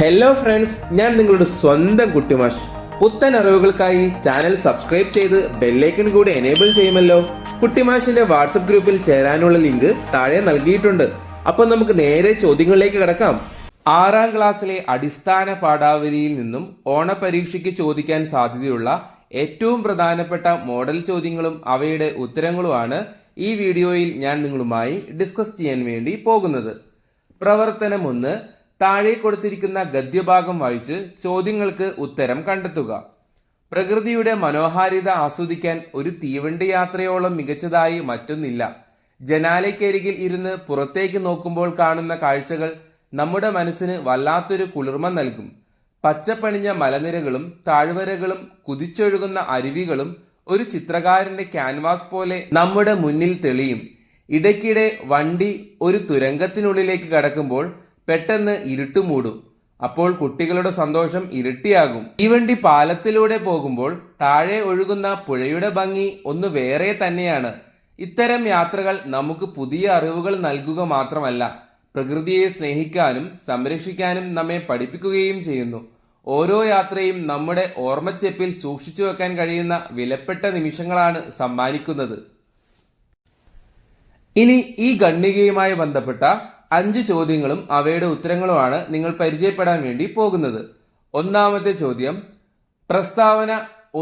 Hello friends, ഞാൻ നിങ്ങളുടെ സ്വന്തം കുട്ടിമാഷ്. പുത്തൻ അറിവുകൾക്കായി ചാനൽ സബ്സ്ക്രൈബ് ചെയ്ത് ബെല്ലൈക്കൺ കൂടി എനേബിൾ ചെയ്യുമല്ലോ. കുട്ടിമാഷിന്റെ വാട്സപ്പ് ഗ്രൂപ്പിൽ ചേരാനുള്ള ലിങ്ക് താഴെ നൽകിയിട്ടുണ്ട്. അപ്പൊ നമുക്ക് നേരെ ചോദ്യങ്ങളിലേക്ക് കിടക്കാം. 6ാം ക്ലാസ്സിലെ അടിസ്ഥാന പാഠാവലിയിൽ നിന്നും ഓണപരീക്ഷയ്ക്ക് ചോദിക്കാൻ സാധ്യതയുള്ള ഏറ്റവും പ്രധാനപ്പെട്ട മോഡൽ ചോദ്യങ്ങളും അവയുടെ ഉത്തരങ്ങളുമാണ് ഈ വീഡിയോയിൽ ഞാൻ നിങ്ങളുമായി ഡിസ്കസ് ചെയ്യാൻ വേണ്ടി പോകുന്നത്. പ്രവർത്തനം 1. താഴെ കൊടുത്തിരിക്കുന്ന ഗദ്യഭാഗം വായിച്ച് ചോദ്യങ്ങൾക്ക് ഉത്തരം കണ്ടെത്തുക. പ്രകൃതിയുടെ മനോഹാരിത ആസ്വദിക്കാൻ ഒരു തീവണ്ടി യാത്രയോളം മികച്ചതായി മറ്റൊന്നില്ല. ജനാലയ്ക്കരികിൽ ഇരുന്ന് പുറത്തേക്ക് നോക്കുമ്പോൾ കാണുന്ന കാഴ്ചകൾ നമ്മുടെ മനസ്സിന് വല്ലാത്തൊരു കുളിർമ നൽകും. പച്ചപ്പണിഞ്ഞ മലനിരകളും താഴ്വരകളും കുതിച്ചൊഴുകുന്ന അരുവികളും ഒരു ചിത്രകാരന്റെ ക്യാൻവാസ് പോലെ നമ്മുടെ മുന്നിൽ തെളിയും. ഇടയ്ക്കിടെ വണ്ടി ഒരു തുരങ്കത്തിനുള്ളിലേക്ക് കടക്കുമ്പോൾ പെട്ടെന്ന് ഇരുട്ടുമൂടും. അപ്പോൾ കുട്ടികളുടെ സന്തോഷം ഇരട്ടിയാകും. തീവണ്ടി പാലത്തിലൂടെ പോകുമ്പോൾ താഴെ ഒഴുകുന്ന പുഴയുടെ ഭംഗി ഒന്ന് വേറെ തന്നെയാണ്. ഇത്തരം യാത്രകൾ നമുക്ക് പുതിയ അറിവുകൾ നൽകുക മാത്രമല്ല, പ്രകൃതിയെ സ്നേഹിക്കാനും സംരക്ഷിക്കാനും നമ്മെ പഠിപ്പിക്കുകയും ചെയ്യുന്നു. ഓരോ യാത്രയും നമ്മുടെ ഓർമ്മച്ചെപ്പിൽ സൂക്ഷിച്ചു വെക്കാൻ കഴിയുന്ന വിലപ്പെട്ട നിമിഷങ്ങളാണ് സമ്മാനിക്കുന്നത്. ഇനി ഈ ഖണ്ഡികയുമായി ബന്ധപ്പെട്ട 5 ചോദ്യങ്ങളും അവയുടെ ഉത്തരങ്ങളുമാണ് നിങ്ങൾ പരിചയപ്പെടാൻ വേണ്ടി പോകുന്നത്. ഒന്നാമത്തെ ചോദ്യം, പ്രസ്താവന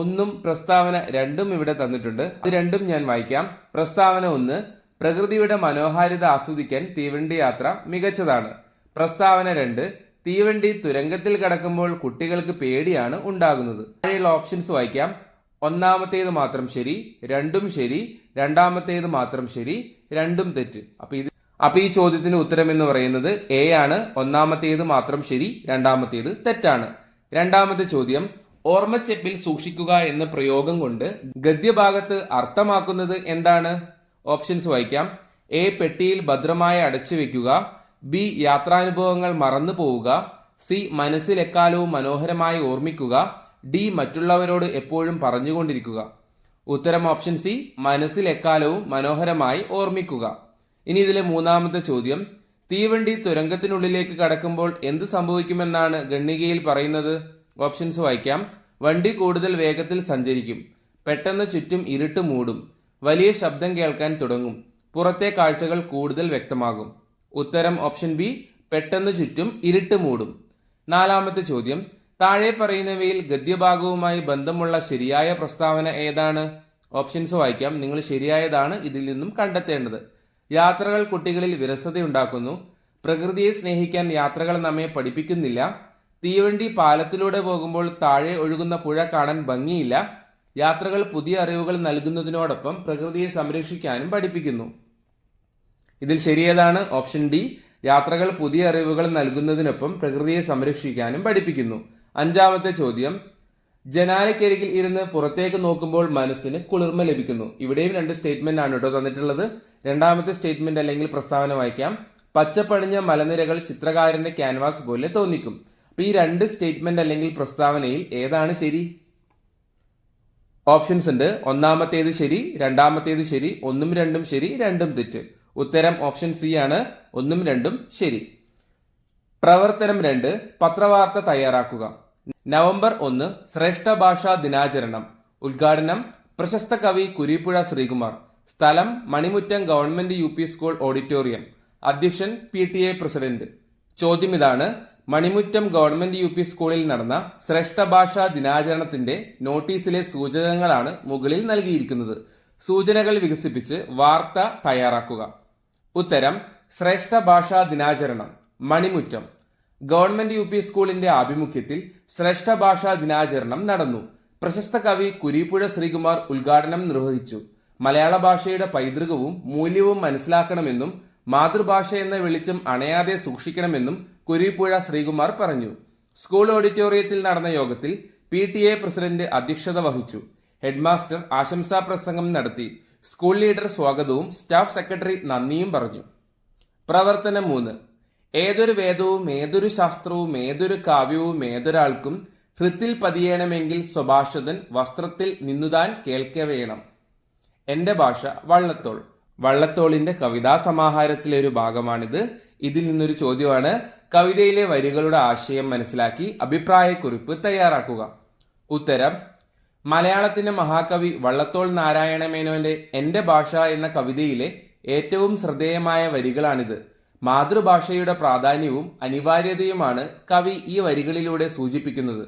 1ഉം പ്രസ്താവന 2ഉം ഇവിടെ തന്നിട്ടുണ്ട്. അത് രണ്ടും ഞാൻ വായിക്കാം. പ്രസ്താവന 1, പ്രകൃതിയുടെ മനോഹാരിത ആസ്വദിക്കാൻ തീവണ്ടി യാത്ര മികച്ചതാണ്. പ്രസ്താവന 2, തീവണ്ടി തുരങ്കത്തിൽ കടക്കുമ്പോൾ കുട്ടികൾക്ക് പേടിയാണ് ഉണ്ടാകുന്നത്. താഴെയുള്ള ഓപ്ഷൻസ് വായിക്കാം. ഒന്നാമത്തേത് മാത്രം ശരി, 2ഉം ശരി, രണ്ടാമത്തേത് മാത്രം ശരി, 2ഉം തെറ്റ്. അപ്പൊ ഈ ചോദ്യത്തിന് ഉത്തരം എന്ന് പറയുന്നത് എ ആണ്. ഒന്നാമത്തേത് മാത്രം ശരി, രണ്ടാമത്തേത് തെറ്റാണ്. രണ്ടാമത്തെ ചോദ്യം, ഓർമ്മച്ചെപ്പിൽ സൂക്ഷിക്കുക എന്ന പ്രയോഗം കൊണ്ട് ഗദ്യഭാഗത്ത് അർത്ഥമാക്കുന്നത് എന്താണ്? ഓപ്ഷൻസ് വായിക്കാം. എ, പെട്ടിയിൽ ഭദ്രമായി അടച്ചു വെക്കുക. ബി, യാത്രാനുഭവങ്ങൾ മറന്നു പോവുക. സി, മനസ്സിൽ എക്കാലവും മനോഹരമായി ഓർമ്മിക്കുക. ഡി, മറ്റുള്ളവരോട് എപ്പോഴും പറഞ്ഞുകൊണ്ടിരിക്കുക. ഉത്തരം ഓപ്ഷൻ സി, മനസ്സിൽ എക്കാലവും മനോഹരമായി ഓർമ്മിക്കുക. ഇനി ഇതിലെ മൂന്നാമത്തെ ചോദ്യം, തീവണ്ടി തുരങ്കത്തിനുള്ളിലേക്ക് കടക്കുമ്പോൾ എന്ത് സംഭവിക്കുമെന്നാണ് ഖണ്ഡികയിൽ പറയുന്നത്? ഓപ്ഷൻസ് വായിക്കാം. വണ്ടി കൂടുതൽ വേഗത്തിൽ സഞ്ചരിക്കും. പെട്ടെന്ന് ചുറ്റും ഇരുട്ട് മൂടും. വലിയ ശബ്ദം കേൾക്കാൻ തുടങ്ങും. പുറത്തെ കാഴ്ചകൾ കൂടുതൽ വ്യക്തമാകും. ഉത്തരം ഓപ്ഷൻ ബി, പെട്ടെന്ന് ചുറ്റും ഇരുട്ട് മൂടും. നാലാമത്തെ ചോദ്യം, താഴെ പറയുന്നവയിൽ ഗദ്യഭാഗവുമായി ബന്ധമുള്ള ശരിയായ പ്രസ്താവന ഏതാണ്? ഓപ്ഷൻസ് വായിക്കാം. നിങ്ങൾ ശരിയായതാണ് ഇതിൽ നിന്നും കണ്ടെത്തേണ്ടത്. യാത്രകൾ കുട്ടികളിൽ വിരസതയുണ്ടാക്കുന്നു. പ്രകൃതിയെ സ്നേഹിക്കാൻ യാത്രകൾ നമ്മെ പഠിപ്പിക്കുന്നില്ല. തീവണ്ടി പാലത്തിലൂടെ പോകുമ്പോൾ താഴെ ഒഴുകുന്ന പുഴ കാണാൻ ഭംഗിയില്ല. യാത്രകൾ പുതിയ അറിവുകൾ നൽകുന്നതിനോടൊപ്പം പ്രകൃതിയെ സംരക്ഷിക്കാനും പഠിപ്പിക്കുന്നു. ഇതിൽ ശരിയേതാണ്? ഓപ്ഷൻ ഡി, യാത്രകൾ പുതിയ അറിവുകൾ നൽകുന്നതിനൊപ്പം പ്രകൃതിയെ സംരക്ഷിക്കാനും പഠിപ്പിക്കുന്നു. അഞ്ചാമത്തെ ചോദ്യം, ജനാലയ്ക്കരികിൽ ഇരുന്ന് പുറത്തേക്ക് നോക്കുമ്പോൾ മനസ്സിന് കുളിർമ ലഭിക്കുന്നു. ഇവിടെയും 2 സ്റ്റേറ്റ്മെന്റ് ആണ് കേട്ടോ തന്നിട്ടുള്ളത്. രണ്ടാമത്തെ സ്റ്റേറ്റ്മെന്റ് അല്ലെങ്കിൽ പ്രസ്താവന വായിക്കാം. പച്ചപ്പണിഞ്ഞ മലനിരകൾ ചിത്രകാരന്റെ ക്യാൻവാസ് പോലെ തോന്നിക്കും. അപ്പൊ ഈ 2 സ്റ്റേറ്റ്മെന്റ് അല്ലെങ്കിൽ പ്രസ്താവനയിൽ ഏതാണ് ശരി? ഓപ്ഷൻസ് ഉണ്ട്. ഒന്നാമത്തേത് ശരി, രണ്ടാമത്തേത് ശരി, 1ഉം 2ഉം ശരി, 2ഉം തെറ്റ്. ഉത്തരം ഓപ്ഷൻ സി ആണ്, 1ഉം 2ഉം ശരി. പ്രവർത്തനം 2, പത്രവാർത്ത തയ്യാറാക്കുക. നവംബർ 1 ശ്രേഷ്ഠ ഭാഷാ ദിനാചരണം. ഉദ്ഘാടനം പ്രശസ്ത കവി കുരീപ്പുഴ ശ്രീകുമാർ. സ്ഥലം മണിമുറ്റം ഗവൺമെന്റ് UP സ്കൂൾ ഓഡിറ്റോറിയം. അധ്യക്ഷൻ PTA പ്രസിഡന്റ്. ചോദ്യം ഇതാണ്, മണിമുറ്റം ഗവൺമെന്റ് UP സ്കൂളിൽ നടന്ന ശ്രേഷ്ഠ ഭാഷാ ദിനാചരണത്തിന്റെ നോട്ടീസിലെ സൂചകങ്ങളാണ് മുകളിൽ നൽകിയിരിക്കുന്നത്. സൂചനകൾ വികസിപ്പിച്ച് വാർത്ത തയ്യാറാക്കുക. ഉത്തരം, ശ്രേഷ്ഠ ഭാഷാ ദിനാചരണം, മണിമുറ്റം ഗവൺമെന്റ് UP സ്കൂളിന്റെ ആഭിമുഖ്യത്തിൽ ശ്രേഷ്ഠ ഭാഷാ ദിനാചരണം നടന്നു. പ്രശസ്ത കവി കുരീപ്പുഴ ശ്രീകുമാർ ഉദ്ഘാടനം നിർവഹിച്ചു. മലയാള ഭാഷയുടെ പൈതൃകവും മൂല്യവും മനസ്സിലാക്കണമെന്നും മാതൃഭാഷ എന്ന വെളിച്ചം അണയാതെ സൂക്ഷിക്കണമെന്നും കുരീപ്പുഴ ശ്രീകുമാർ പറഞ്ഞു. സ്കൂൾ ഓഡിറ്റോറിയത്തിൽ നടന്ന യോഗത്തിൽ PTA പ്രസിഡന്റ് അധ്യക്ഷത വഹിച്ചു. ഹെഡ്മാസ്റ്റർ ആശംസാ പ്രസംഗം നടത്തി. സ്കൂൾ ലീഡർ സ്വാഗതവും സ്റ്റാഫ് സെക്രട്ടറി നന്ദിയും പറഞ്ഞു. പ്രവർത്തനം 3, ഏതൊരു വേദവും ഏതൊരു ശാസ്ത്രവും ഏതൊരു കാവ്യവും ഏതൊരാൾക്കും ഹൃത്തിൽ പതിയണമെങ്കിൽ സ്വഭാഷതൻ വസ്ത്രത്തിൽ നിന്നുതാൻ കേൾക്കവേണം. എന്റെ ഭാഷ വള്ളത്തോൾ. വള്ളത്തോളിന്റെ കവിതാ സമാഹാരത്തിലെ ഒരു ഭാഗമാണിത്. ഇതിൽ നിന്നൊരു ചോദ്യമാണ്, കവിതയിലെ വരികളുടെ ആശയം മനസ്സിലാക്കി അഭിപ്രായക്കുറിപ്പ് തയ്യാറാക്കുക. ഉത്തരം: മലയാളത്തിന്റെ മഹാകവി വള്ളത്തോൾ നാരായണ മേനോന്റെ എന്റെ ഭാഷ എന്ന കവിതയിലെ ഏറ്റവും ശ്രദ്ധേയമായ വരികളാണിത്. മാതൃഭാഷയുടെ പ്രാധാന്യവും അനിവാര്യതയുമാണ് കവി ഈ വരികളിലൂടെ സൂചിപ്പിക്കുന്നത്.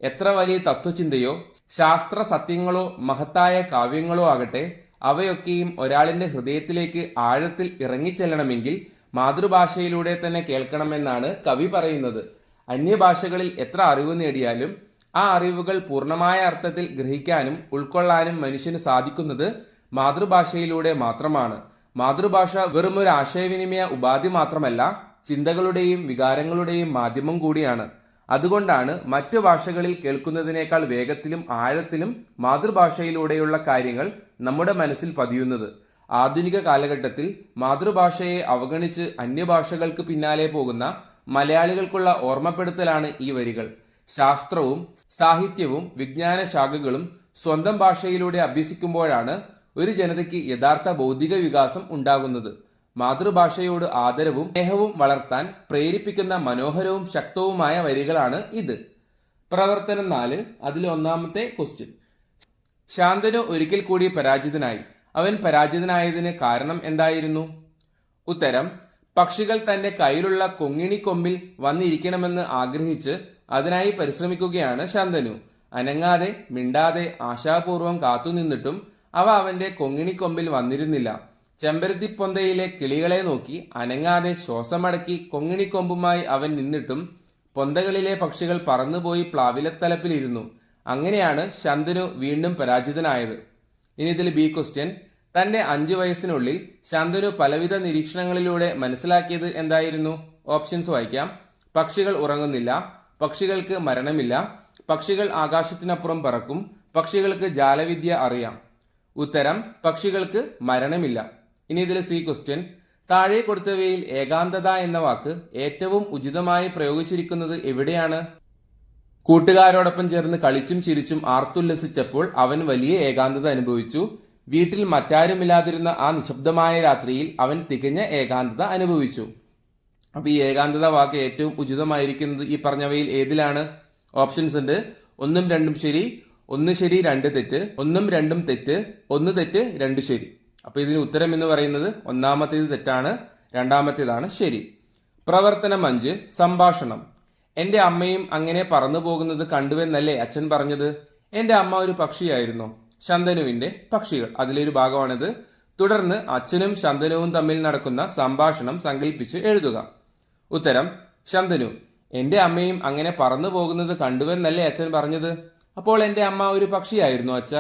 എത്ര വലിയ തത്വചിന്തയോ ശാസ്ത്ര സത്യങ്ങളോ മഹത്തായ കാവ്യങ്ങളോ ആകട്ടെ, അവയൊക്കെയും ഒരാളിന്റെ ഹൃദയത്തിലേക്ക് ആഴത്തിൽ ഇറങ്ങിച്ചെല്ലണമെങ്കിൽ മാതൃഭാഷയിലൂടെ തന്നെ കേൾക്കണമെന്നാണ് കവി പറയുന്നത്. അന്യഭാഷകളിൽ എത്ര അറിവ് നേടിയാലും ആ അറിവുകൾ പൂർണ്ണമായ അർത്ഥത്തിൽ ഗ്രഹിക്കാനും ഉൾക്കൊള്ളാനും മനുഷ്യന് സാധിക്കുന്നത് മാതൃഭാഷയിലൂടെ മാത്രമാണ്. മാതൃഭാഷ വെറും ഒരു ആശയവിനിമയ ഉപാധി മാത്രമല്ല, ചിന്തകളുടെയും വികാരങ്ങളുടെയും മാധ്യമം കൂടിയാണ്. അതുകൊണ്ടാണ് മറ്റു ഭാഷകളിൽ കേൾക്കുന്നതിനേക്കാൾ വേഗത്തിലും ആഴത്തിലും മാതൃഭാഷയിലൂടെയുള്ള കാര്യങ്ങൾ നമ്മുടെ മനസ്സിൽ പതിയുന്നത്. ആധുനിക കാലഘട്ടത്തിൽ മാതൃഭാഷയെ അവഗണിച്ച് അന്യഭാഷകൾക്ക് പിന്നാലെ പോകുന്ന മലയാളികൾക്കുള്ള ഓർമ്മപ്പെടുത്തലാണ് ഈ വരികൾ. ശാസ്ത്രവും സാഹിത്യവും വിജ്ഞാന ശാഖകളും സ്വന്തം ഭാഷയിലൂടെ അഭ്യസിക്കുമ്പോഴാണ് ഒരു ജനതയ്ക്ക് യഥാർത്ഥ ബൗദ്ധിക വികാസം ഉണ്ടാകുന്നത്. മാതൃഭാഷയോട് ആദരവും സ്നേഹവും വളർത്താൻ പ്രേരിപ്പിക്കുന്ന മനോഹരവും ശക്തവുമായ വരികളാണ് ഇത്. പ്രവർത്തനം 4, അതിൽ ഒന്നാമത്തെ ക്വസ്റ്റ്യൻ. ശാന്തനു ഒരിക്കൽ കൂടി പരാജിതനായി. അവൻ പരാജിതനായതിന് കാരണം എന്തായിരുന്നു? ഉത്തരം: പക്ഷികൾ തന്റെ കയ്യിലുള്ള കൊങ്ങിണിക്കൊമ്പിൽ വന്നിരിക്കണമെന്ന് ആഗ്രഹിച്ച് അതിനായി പരിശ്രമിക്കുകയാണ് ശാന്തനു. അനങ്ങാതെ മിണ്ടാതെ ആശാപൂർവം കാത്തുനിന്നിട്ടും അവ അവന്റെ കൊങ്ങിണിക്കൊമ്പിൽ വന്നിരുന്നില്ല. ചെമ്പരത്തിപ്പൊന്തയിലെ കിളികളെ നോക്കി അനങ്ങാതെ ശ്വാസമടക്കി കൊങ്ങിണിക്കൊമ്പുമായി അവൻ നിന്നിട്ടും പൊന്തകളിലെ പക്ഷികൾ പറന്നുപോയി പ്ലാവിലത്തലപ്പിലിരുന്നു. അങ്ങനെയാണ് ശാന്തനു വീണ്ടും പരാജിതനായത്. ഇനി ഇതിൽ ബി ക്വസ്റ്റ്യൻ. തന്റെ 5 വയസ്സിനുള്ളിൽ ശാന്തനു പലവിധ നിരീക്ഷണങ്ങളിലൂടെ മനസ്സിലാക്കിയത് എന്തായിരുന്നു? ഓപ്ഷൻസ് വായിക്കാം. പക്ഷികൾ ഉറങ്ങുന്നില്ല, പക്ഷികൾക്ക് മരണമില്ല, പക്ഷികൾ ആകാശത്തിനപ്പുറം പറക്കും, പക്ഷികൾക്ക് ജാലവിദ്യ അറിയാം. ഉത്തരം: പക്ഷികൾക്ക് മരണമില്ല. ഇനി ഇതിൽ സി ക്വസ്റ്റ്യൻ. താഴെ കൊടുത്തവയിൽ ഏകാന്തത എന്ന വാക്ക് ഏറ്റവും ഉചിതമായി പ്രയോഗിച്ചിരിക്കുന്നത് എവിടെയാണ്? കൂട്ടുകാരോടൊപ്പം ചേർന്ന് കളിച്ചും ചിരിച്ചും ആർത്തുല്ലസിച്ചപ്പോൾ അവൻ വലിയ ഏകാന്തത അനുഭവിച്ചു. വീട്ടിൽ മറ്റാരുമില്ലാതിരുന്ന ആ നിശബ്ദമായ രാത്രിയിൽ അവൻ തികഞ്ഞ ഏകാന്തത അനുഭവിച്ചു. അപ്പൊ ഈ ഏകാന്തത വാക്ക് ഏറ്റവും ഉചിതമായിരിക്കുന്നത് ഈ പറഞ്ഞവയിൽ ഏതിലാണ്? ഓപ്ഷൻസ് ഉണ്ട്. 1 2 ശരി, 1 ശരി 2 തെറ്റ്, 1 2 തെറ്റ്, 1 തെറ്റ് 2 ശരി. അപ്പൊ ഇതിന് ഉത്തരം എന്ന് പറയുന്നത് ഒന്നാമത്തേത് തെറ്റാണ്, രണ്ടാമത്തേതാണ് ശരി. പ്രവർത്തനം 5, സംഭാഷണം. എന്റെ അമ്മയും അങ്ങനെ പറന്നു പോകുന്നത് കണ്ടുവെന്നല്ലേ അച്ഛൻ പറഞ്ഞത്? എന്റെ അമ്മ ഒരു പക്ഷിയായിരുന്നു. ശാന്തനുവിന്റെ പക്ഷികൾ അതിലൊരു ഭാഗമാണിത്. തുടർന്ന് അച്ഛനും ശാന്തനുവും തമ്മിൽ നടക്കുന്ന സംഭാഷണം സങ്കല്പിച്ച് എഴുതുക. ഉത്തരം: ശാന്തനു: എന്റെ അമ്മയും അങ്ങനെ പറന്നു പോകുന്നത് കണ്ടുവെന്നല്ലേ അച്ഛൻ പറഞ്ഞത്? അപ്പോൾ എന്റെ അമ്മ ഒരു പക്ഷിയായിരുന്നു അച്ഛ.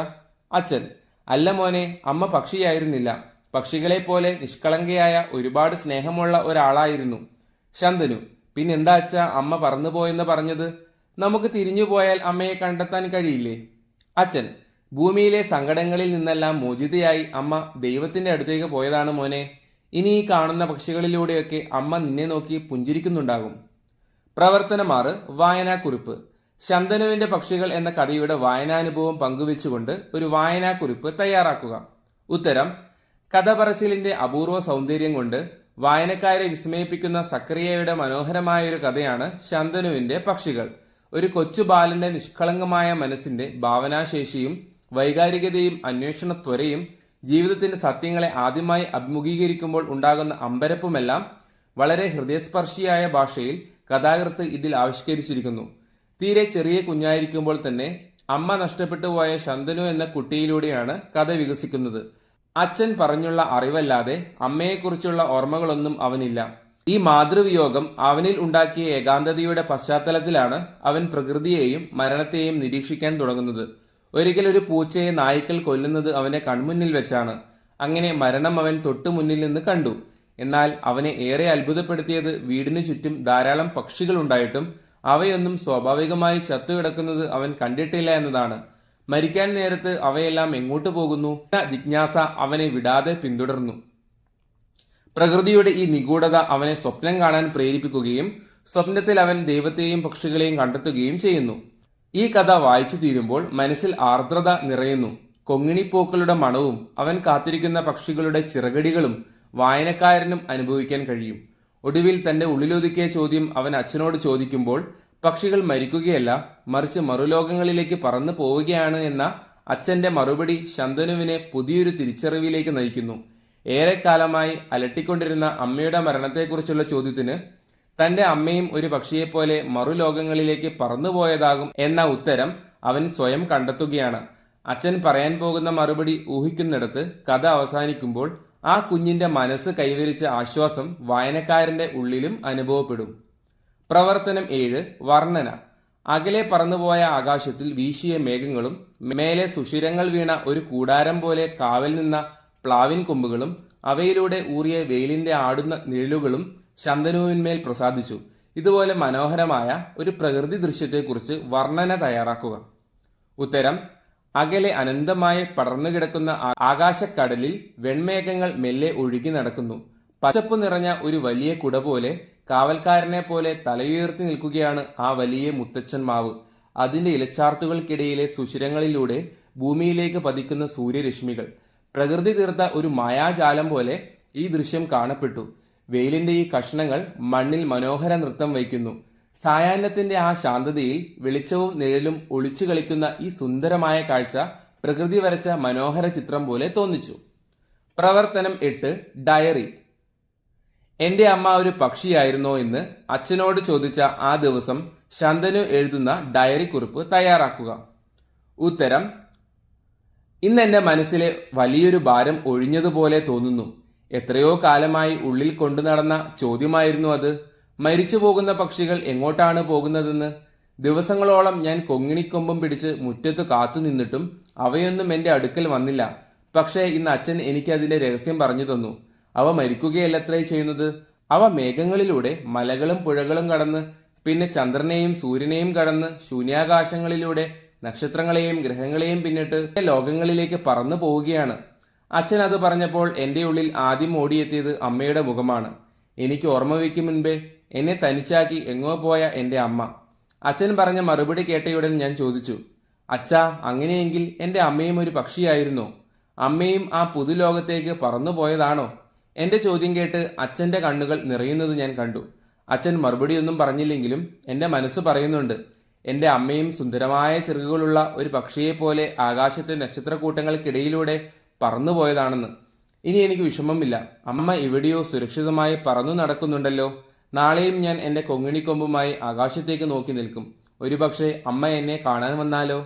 അച്ഛൻ: അല്ല മോനെ, അമ്മ പക്ഷിയായിരുന്നില്ല. പക്ഷികളെ പോലെ നിഷ്കളങ്കയായ ഒരുപാട് സ്നേഹമുള്ള ഒരാളായിരുന്നു. ശാന്തനു: പിന്നെന്താ അച്ഛ അമ്മ പറന്നുപോയെന്ന് പറഞ്ഞത്? നമുക്ക് തിരിഞ്ഞുപോയാൽ അമ്മയെ കണ്ടെത്താൻ കഴിയില്ലേ? അച്ഛൻ: ഭൂമിയിലെ സങ്കടങ്ങളിൽ നിന്നെല്ലാം മോചിതയായി അമ്മ ദൈവത്തിന്റെ അടുത്തേക്ക് പോയതാണ് മോനെ. ഇനി ഈ കാണുന്ന പക്ഷികളിലൂടെയൊക്കെ അമ്മ നിന്നെ നോക്കി പുഞ്ചിരിക്കുന്നുണ്ടാകും. പ്രവർത്തനം 6, വായനാക്കുറിപ്പ്. ശാന്തനുവിന്റെ പക്ഷികൾ എന്ന കഥയുടെ വായനാനുഭവം പങ്കുവെച്ചുകൊണ്ട് ഒരു വായനാക്കുറിപ്പ് തയ്യാറാക്കുക. ഉത്തരം: കഥ പറച്ചിലിന്റെ അപൂർവ സൗന്ദര്യം കൊണ്ട് വായനക്കാരെ വിസ്മയിപ്പിക്കുന്ന സക്കറിയയുടെ മനോഹരമായ ഒരു കഥയാണ് ശാന്തനുവിന്റെ പക്ഷികൾ. ഒരു കൊച്ചു ബാലന്റെ നിഷ്കളങ്കമായ മനസ്സിന്റെ ഭാവനാശേഷിയും വൈകാരികതയും അന്വേഷണ ത്വരയും ജീവിതത്തിന്റെ സത്യങ്ങളെ ആദ്യമായി അഭിമുഖീകരിക്കുമ്പോൾ ഉണ്ടാകുന്ന അമ്പരപ്പുമെല്ലാം വളരെ ഹൃദയസ്പർശിയായ ഭാഷയിൽ കഥാകൃത്ത് ഇതിൽ ആവിഷ്കരിച്ചിരിക്കുന്നു. തീരെ ചെറിയ കുഞ്ഞായിരിക്കുമ്പോൾ തന്നെ അമ്മ നഷ്ടപ്പെട്ടു പോയ ശാന്തനു എന്ന കുട്ടിയിലൂടെയാണ് കഥ വികസിക്കുന്നത്. അച്ഛൻ പറഞ്ഞുള്ള അറിവല്ലാതെ അമ്മയെക്കുറിച്ചുള്ള ഓർമ്മകളൊന്നും അവനില്ല. ഈ മാതൃവിയോഗം അവനിൽ ഉണ്ടാക്കിയ ഏകാന്തതയുടെ പശ്ചാത്തലത്തിലാണ് അവൻ പ്രകൃതിയെയും മരണത്തെയും നിരീക്ഷിക്കാൻ തുടങ്ങുന്നത്. ഒരിക്കൽ ഒരു പൂച്ചയെ നായ്ക്കൾ കൊല്ലുന്നത് അവനെ കൺമുന്നിൽ വെച്ചാണ്. അങ്ങനെ മരണം അവൻ തൊട്ടു മുന്നിൽ നിന്ന് കണ്ടു. എന്നാൽ അവനെ ഏറെ അത്ഭുതപ്പെടുത്തിയത് വീടിനു ചുറ്റും ധാരാളം പക്ഷികൾ ഉണ്ടായിട്ടും അവയൊന്നും സ്വാഭാവികമായി ചത്തുകിടക്കുന്നത് അവൻ കണ്ടിട്ടില്ല എന്നതാണ്. മരിക്കാൻ നേരത്ത് അവയെല്ലാം എങ്ങോട്ട് പോകുന്നു എന്ന ജിജ്ഞാസ അവനെ വിടാതെ പിന്തുടർന്നു. പ്രകൃതിയുടെ ഈ നിഗൂഢത അവനെ സ്വപ്നം കാണാൻ പ്രേരിപ്പിക്കുകയും സ്വപ്നത്തിൽ അവൻ ദൈവത്തെയും പക്ഷികളെയും കണ്ടെത്തുകയും ചെയ്യുന്നു. ഈ കഥ വായിച്ചു തീരുമ്പോൾ മനസ്സിൽ ആർദ്രത നിറയുന്നു. കൊങ്ങിണിപ്പൂക്കളുടെ മണവും അവൻ കാത്തിരിക്കുന്ന പക്ഷികളുടെ ചിറകടികളും വായനക്കാരനും അനുഭവിക്കാൻ കഴിയും. ഒടുവിൽ തന്റെ ഉള്ളിലൊതുക്കിയ ചോദ്യം അവൻ അച്ഛനോട് ചോദിക്കുമ്പോൾ പക്ഷികൾ മരിക്കുകയല്ല, മറിച്ച് മറുലോകങ്ങളിലേക്ക് പറന്നു പോവുകയാണ് എന്ന അച്ഛന്റെ മറുപടി ശന്തനുവിനെ പുതിയൊരു തിരിച്ചറിവിലേക്ക് നയിക്കുന്നു. ഏറെക്കാലമായി അലട്ടിക്കൊണ്ടിരുന്ന അമ്മയുടെ മരണത്തെക്കുറിച്ചുള്ള ചോദ്യത്തിന് തന്റെ അമ്മയും ഒരു പക്ഷിയെപ്പോലെ മറുലോകങ്ങളിലേക്ക് പറന്നുപോയതാകും എന്ന ഉത്തരം അവൻ സ്വയം കണ്ടെത്തുകയാണ്. അച്ഛൻ പറയാൻ പോകുന്ന മറുപടി ഊഹിക്കുന്നിടത്ത് കഥ അവസാനിക്കുമ്പോൾ ആ കുഞ്ഞിന്റെ മനസ്സ് കൈവരിച്ച ആശ്വാസം വായനക്കാരന്റെ ഉള്ളിലും അനുഭവപ്പെടും. പ്രവർത്തനം 7. വർണ്ണന. അകലെ പറന്നുപോയ ആകാശത്തിൽ വീശിയ മേഘങ്ങളും മേലെ സുഷിരങ്ങൾ വീണ ഒരു കൂടാരം പോലെ കാവൽ നിന്ന പ്ലാവിൻ കൊമ്പുകളും അവയിലൂടെ ഊറിയ വെയിലിന്റെ ആടുന്ന നിഴലുകളും ശന്തനുവിന്മേൽ പ്രസാദിച്ചു. ഇതുപോലെ മനോഹരമായ ഒരു പ്രകൃതി ദൃശ്യത്തെക്കുറിച്ച് വർണ്ണന തയ്യാറാക്കുക. ഉത്തരം: അകലെ അനന്തമായി പടർന്നുകിടക്കുന്ന ആകാശക്കടലിൽ വെൺമേഘങ്ങൾ മെല്ലെ ഒഴുകി നടക്കുന്നു. പച്ചപ്പ് നിറഞ്ഞ ഒരു വലിയ കുട പോലെ, കാവൽക്കാരനെ പോലെ തലയുയർത്തി നിൽക്കുകയാണ് ആ വലിയ മുത്തച്ഛൻ മാവ്. അതിന്റെ ഇലച്ചാർത്തുകൾക്കിടയിലെ സുഷിരങ്ങളിലൂടെ ഭൂമിയിലേക്ക് പതിക്കുന്ന സൂര്യരശ്മികൾ പ്രകൃതി തീർത്ത ഒരു മായാജാലം പോലെ ഈ ദൃശ്യം കാണപ്പെട്ടു. വെയിലിന്റെ ഈ കഷ്ണങ്ങൾ മണ്ണിൽ മനോഹര നൃത്തം വയ്ക്കുന്നു. സായാഹ്നത്തിന്റെ ആ ശാന്തതയിൽ വെളിച്ചവും നിഴലും ഒളിച്ചു കളിക്കുന്ന ഈ സുന്ദരമായ കാഴ്ച പ്രകൃതി വരച്ച മനോഹര ചിത്രം പോലെ തോന്നിച്ചു. പ്രവർത്തനം 8. ഡയറി. എന്റെ അമ്മ ഒരു പക്ഷിയായിരുന്നോ എന്ന് അച്ഛനോട് ചോദിച്ച ആ ദിവസം ശന്തനു എഴുതുന്ന ഡയറി കുറിപ്പ് തയ്യാറാക്കുക. ഉത്തരം: ഇന്ന് എന്റെ മനസ്സിലെ വലിയൊരു ഭാരം ഒഴിഞ്ഞതുപോലെ തോന്നുന്നു. എത്രയോ കാലമായി ഉള്ളിൽ കൊണ്ടു നടന്ന ചോദ്യമായിരുന്നു അത്. മരിച്ചു പോകുന്ന പക്ഷികൾ എങ്ങോട്ടാണ് പോകുന്നതെന്ന്. ദിവസങ്ങളോളം ഞാൻ കൊങ്ങിണിക്കൊമ്പും പിടിച്ച് മുറ്റത്ത് കാത്തു നിന്നിട്ടും അവയൊന്നും എന്റെ അടുക്കൽ വന്നില്ല. പക്ഷേ ഇന്ന് അച്ഛൻ എനിക്ക് അതിന്റെ രഹസ്യം പറഞ്ഞു തന്നു. അവ മരിക്കുകയല്ലത്രേ ചെയ്യുന്നത്. അവ മേഘങ്ങളിലൂടെ മലകളും പുഴകളും കടന്ന്, പിന്നെ ചന്ദ്രനെയും സൂര്യനെയും കടന്ന്, ശൂന്യാകാശങ്ങളിലൂടെ നക്ഷത്രങ്ങളെയും ഗ്രഹങ്ങളെയും പിന്നിട്ട് ലോകങ്ങളിലേക്ക് പറന്നു പോവുകയാണ്. അച്ഛൻ അത് പറഞ്ഞപ്പോൾ എന്റെ ഉള്ളിൽ ആദ്യം ഓടിയെത്തിയത് അമ്മയുടെ മുഖമാണ്. എനിക്ക് ഓർമ്മ വയ്ക്കും മുൻപേ എന്നെ തനിച്ചാക്കി എങ്ങോ പോയ എന്റെ അമ്മ. അച്ഛൻ പറഞ്ഞ മറുപടി കേട്ടയുടൻ ഞാൻ ചോദിച്ചു, അച്ഛാ, അങ്ങനെയെങ്കിൽ എന്റെ അമ്മയും ഒരു പക്ഷിയായിരുന്നോ? അമ്മയും ആ പുതുലോകത്തേക്ക് പറന്നുപോയതാണോ? എന്റെ ചോദ്യം കേട്ട് അച്ഛന്റെ കണ്ണുകൾ നിറയുന്നത് ഞാൻ കണ്ടു. അച്ഛൻ മറുപടിയൊന്നും പറഞ്ഞില്ലെങ്കിലും എന്റെ മനസ്സ് പറയുന്നുണ്ട്, എന്റെ അമ്മയും സുന്ദരമായ ചിറകുകളുള്ള ഒരു പക്ഷിയെപ്പോലെ ആകാശത്തെ നക്ഷത്രക്കൂട്ടങ്ങൾക്കിടയിലൂടെ പറന്നുപോയതാണെന്ന്. ഇനി എനിക്ക് വിഷമമില്ല. അമ്മ എവിടെയോ സുരക്ഷിതമായി പറന്നു നടക്കുന്നുണ്ടല്ലോ. നാളെയും ഞാൻ എന്റെ കൊങ്ങിണിക്കൊമ്പുമായി ആകാശത്തേക്ക് നോക്കി നിൽക്കും. ഒരുപക്ഷെ അമ്മ എന്നെ കാണാൻ വന്നാലോ?